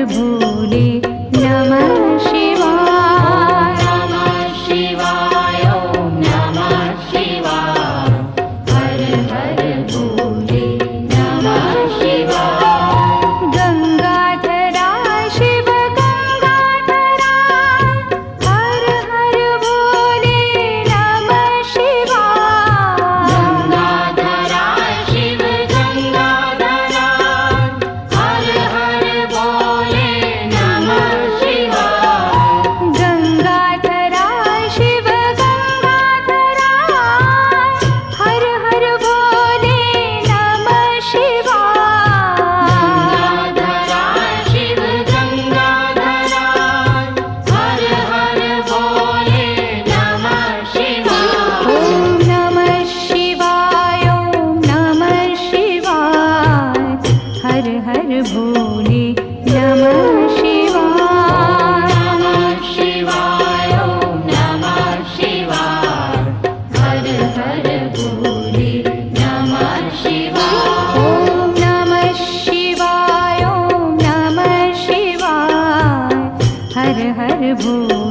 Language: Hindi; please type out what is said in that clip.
भोले नमः शिवाय। नमः शिवाय ओम नमः शिवाय। हर हर भोले नमः शिवाय। गंगाधरा शिव गंगाधरा हर हर भोले नमः शिवाय। गंगाधरा शिव गंगाधरा हर हर भोले नमः शिवाय। गंगाधरा शिव गंगाधरा हर हर भोले नमः शिवाय। गंगाधरा शिव गंगाधरा हर हर भोले नमः शिवाय। ओम नमः शिवाय ओम नमः शिवाय। हर हर भोले नमः शिवाय। नमः शिवाय ओम नमः शिवाय। हर हर भोले नमः शिवाय। ओम नमः शिवाय ओम नमः शिवाय। हर हर भोले